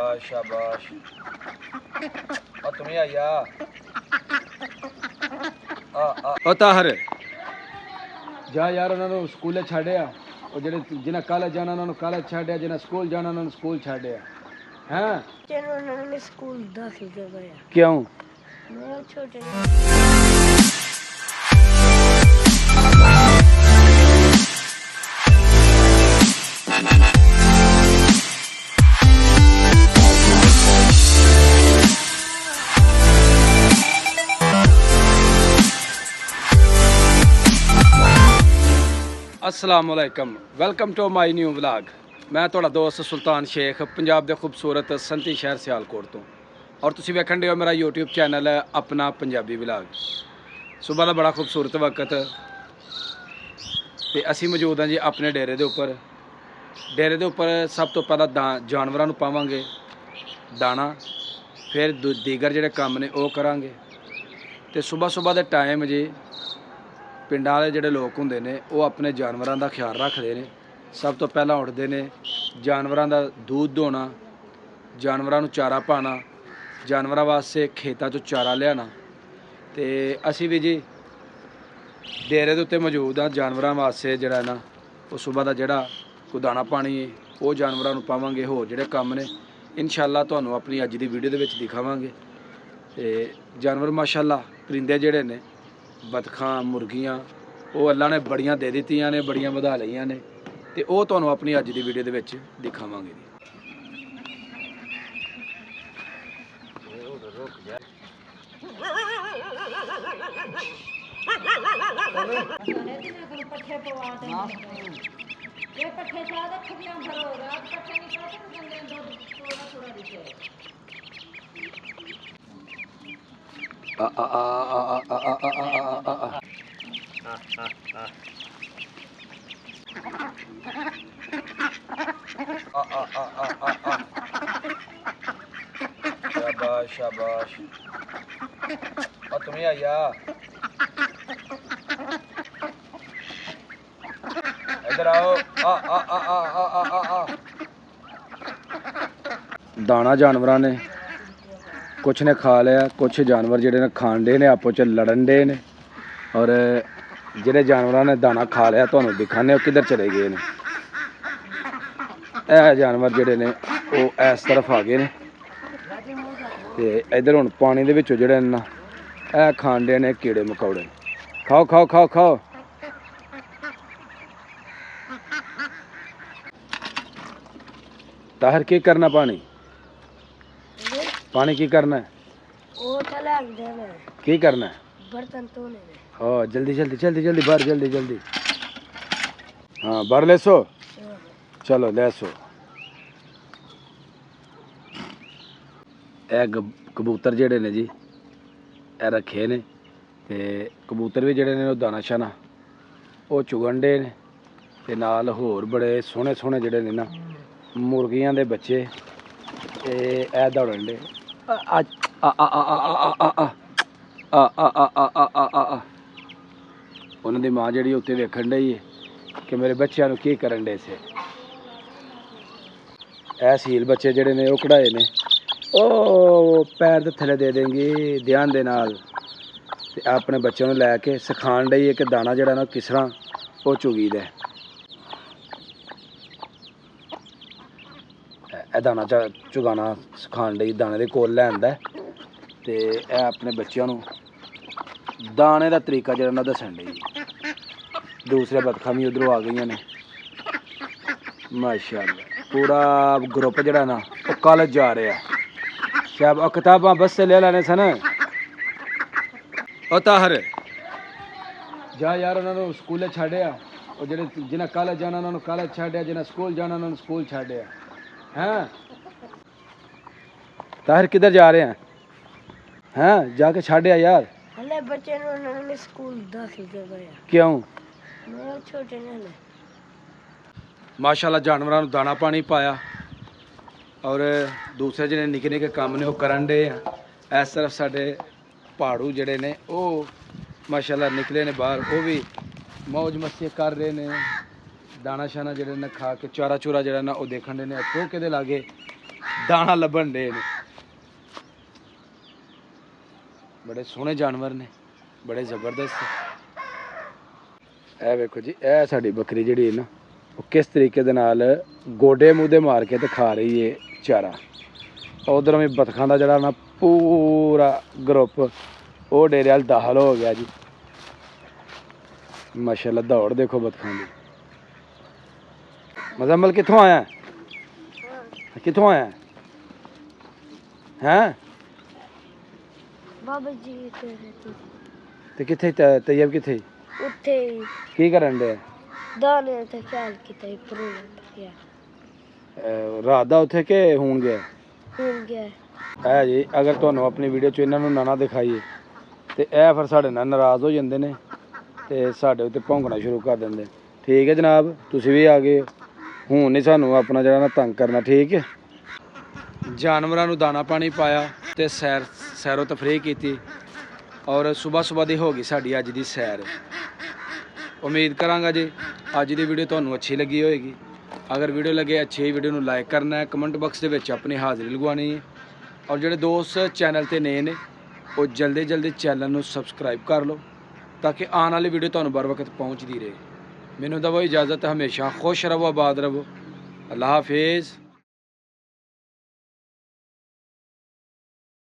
शाबाश शाबाश और तुम्हें आया ओ ताहर जा यार उन्होंने स्कूले छाड़िया और जेडे जिन्हें कॉलेज जाना उन्होंने कॉलेज छाड़िया जिन्हें स्कूल जाना उन्होंने स्कूल छाड़िया हैं उन्होंने स्कूल दाखिल करवाया क्यों मैं छोटे अस्सलाम वालेकुम welcome to my new vlog. मैं थोड़ा दोस्त सुल्तान शेख पंजाब के खूबसूरत संती शहर सियालकोट तो और तुसी वेखण दे हो मेरा यूट्यूब चैनल है अपना पंजाबी व्लॉग। सुबह का बड़ा खूबसूरत वक्त ते असी मौजूद हैं जी अपने डेरे के उपर। डेरे के उपर सब तो पहला जानवरों को पावांगे दाना, फिर दीगर जिहड़े काम ने वो करांगे। ते सुबह सुबह के टाइम जी पिंडां वाले जिहड़े लोग हुंदे ने वो अपने जानवरों का ख्याल रखते हैं। सब तो पहला उठते ने जानवरों का दूध धोना, जानवरों को चारा पाना, जानवरों वास्ते खेतों चों चारा लियाना। तो असी भी जी डेरे के उत्ते मौजूद हाँ जानवरों वास्ते जिहड़ा ना वो सुबह का जिहड़ा कोई दाना पानी है वो जानवरों को पावांगे। होर जिहड़े काम ने इंशाअल्लाह तुहानूं अपनी अज की वीडियो दे विच दिखावांगे। ते जानवर माशाअल्लाह परिंदे जिहड़े ने बतखां मुर्गियां वो अल्लाह ने बड़ियां दे दित्तियां ने, बड़ियां वधा लईयां ने ते वो तुहानूं अपनी अज की वीडियो दे विच दिखावांगे। शाबाश शाबाश और तुम्हें आया इधर आओ। दाना जानवरों ने कुछ ने खा लिया, कुछ जानवर जिहड़े ने खाण डे ने आपो च लड़न डे ने और जिहड़े जानवरों ने दाना खा लिया तुहानूं दिखाने वो किधर चले गए ने। यह जानवर जिहड़े ने वो इस तरफ आ गए ने ते इधर हुण पानी दे विचों जिहड़े ना यह खाण डे ने कीड़े मकौड़े। खाओ खाओ खाओ खाओ। ताहिर की करना पानी पानी की करना है की करना है बर्तन धोने हाँ जल्दी जल्दी जल्दी जल्दी भर जल्दी जल्दी हाँ भर ले सो चलो ले सो। ए कबूतर जेडे ने जी ए रखे ने ते कबूतर भी जेडे ने वो दाना शाना वो चुगन डे ने ते नाल होर बड़े सोहने सोहने जेडे ने ना मुर्गियां दे बच्चे ते ए दौड़न डे। उन्होंने माँ जी उत्ते वेखन डई है कि मेरे बच्चों की करन डे से। ए सील बच्चे जेडे ने वो कढ़ाए ने ओ पैर तो थले दे देंगे ध्यान दे नाल ते अपने बच्चों लैके सिखाण डई है कि दाना जड़ा ना किस तरह वो चुगी दे। दाना चुगाना सिखाण डई दाने दे कोल लैंदा ते ए अपने बच्चों दाने का तरीका जरा ना दसन डई। दूसरे बतखां भी उधरों आ गई ने माशाअल्लाह। पूरा ग्रुप जड़ा ना वो कॉलेज जा रहा है। शायद किताबां बस से ले लैने सन। ओ ताहर जा यार उन्होंने स्कूले छाड़िया और जेडे जिन्हें कॉलेज जाना उन्होंने कॉलेज छाड़िया, जिन्हें स्कूल जाना उन्होंने स्कूल छाड़िया हैं। ताहिर किधर जा रहे हैं हैं जाके छाड़िया यार। हले बच्चे ने उन्होंने स्कूल दाखिल करवाया क्यों मैं छोटे ने माशाअल्लाह जानवरों को दाना पानी पाया और दूसरे जिन्हें निके निके काम ने वो करन डे। इस तरफ साडे पहाड़ू जड़े ने वो माशाअल्लाह निकले ने बाहर, वो भी मौज मस्ती कर रहे ने। दाना शाना जड़े ने खा के चारा चूरा जड़ा ना वो देखने ने तो कि लागे ਦਾਣਾ ਲੱਭਣ ਦੇ ਨੇ। ਬੜੇ ਸੋਹਣੇ ਜਾਨਵਰ ਨੇ, ਬੜੇ ਜ਼ਬਰਦਸਤ। ਇਹ ਵੇਖੋ ਜੀ, ਇਹ ਸਾਡੀ ਬੱਕਰੀ ਜਿਹੜੀ ਹੈ ਨਾ, ਉਹ ਕਿਸ ਤਰੀਕੇ ਦੇ ਨਾਲ ਗੋਡੇ ਮੂਹਦੇ ਮਾਰ ਕੇ ਤੇ ਖਾ ਰਹੀ ਏ ਚਾਰਾ। ਉਧਰੋਂ ਵੀ ਬਤਖਾਂ ਦਾ ਜਿਹੜਾ ਨਾ ਪੂਰਾ ਗਰੁੱਪ ਉਹ ਡੇਰੇ ਵੱਲ ਦਾਖਲ ਹੋ ਗਿਆ ਜੀ। ਮਾਸ਼ਾਅੱਲਾ ਦੌੜ ਦੇਖੋ ਬਤਖਾਂ ਦੀ। ਮੁਜ਼ੰਮਲ ਕਿੱਥੋਂ ਆਇਆ? ਕਿੱਥੋਂ ਆਇਆ ਹੈ? ਬਾਬਾ ਜੀ ਤੇ ਕਿੱਥੇ ਤੈਯਬ ਕਿੱਥੇ? ਉੱਥੇ ਕੀ ਕਰਨ ਡਿਆ? ਦਾਣੇ ਤੇ ਖਿਆਲ ਕੀਤਾ ਪਰੋਣਾ ਰਾਤ ਦਾ ਉੱਥੇ ਕਿ ਹੁਣ ਗਿਆ? ਹੁਣ ਗਿਆ। ਇਹ ਜੀ ਅਗਰ ਤੁਹਾਨੂੰ ਆਪਣੀ ਵੀਡੀਓ 'ਚ ਇਹਨਾਂ ਨੂੰ ਨਾ ਦਿਖਾਈਏ ਤੇ ਇਹ ਫਿਰ ਸਾਡੇ ਨਾਲ ਨਾਰਾਜ਼ ਹੋ ਜਾਂਦੇ ਨੇ ਤੇ ਸਾਡੇ ਉੱਤੇ ਭੌਂਕਣਾ ਸ਼ੁਰੂ ਕਰ ਦਿੰਦੇ। ਠੀਕ ਹੈ ਜਨਾਬ, ਤੁਸੀਂ ਵੀ ਆ ਗਏ ਹੁਣ ਨਹੀਂ ਸਾਨੂੰ ਆਪਣਾ ਜਿਹੜਾ ਨਾ ਤੰਗ ਕਰਨਾ, ਠੀਕ ਹੈ। ਜਾਨਵਰਾਂ ਨੂੰ ਦਾਣਾ ਪਾਣੀ ਪਾਇਆ ਤੇ ਸੈਰੋ ਤਫਰੀਹ ਕੀਤੀ ਔਰ ਸਵੇਰ ਦੀ ਹੋ ਗਈ ਸਾਡੀ ਅੱਜ ਦੀ ਸੈਰ। ਉਮੀਦ ਕਰਾਂਗਾ ਜੀ ਅੱਜ ਦੀ ਵੀਡੀਓ ਤੁਹਾਨੂੰ ਅੱਛੀ ਲੱਗੀ ਹੋਏਗੀ। ਅਗਰ ਵੀਡੀਓ ਲੱਗੇ ਅੱਛੀ, ਵੀਡੀਓ ਨੂੰ ਲਾਈਕ ਕਰਨਾ ਹੈ, ਕਮੈਂਟ ਬਾਕਸ ਦੇ ਵਿੱਚ ਆਪਣੀ ਹਾਜ਼ਰੀ ਲਗਵਾਉਣੀ ਹੈ ਔਰ ਜਿਹੜੇ ਦੋਸਤ ਚੈਨਲ ਤੇ ਨਏ ਨੇ ਉਹ ਜਲਦੀ ਚੈਨਲ ਨੂੰ ਸਬਸਕ੍ਰਾਈਬ ਕਰ ਲਓ ਤਾਂ ਕਿ ਆਉਣ ਵਾਲੀ ਵੀਡੀਓ ਤੁਹਾਨੂੰ बर वक्त ਪਹੁੰਚਦੀ ਰਹੇ। ਮੈਨੂੰ ਦਵੋ ਇਜਾਜ਼ਤ, ਹਮੇਸ਼ਾ ਖੁਸ਼ ਰਹੋ, ਆਬਾਦ ਰਹੋ। ਅੱਲਾਹ ਹਾਫਿਜ਼।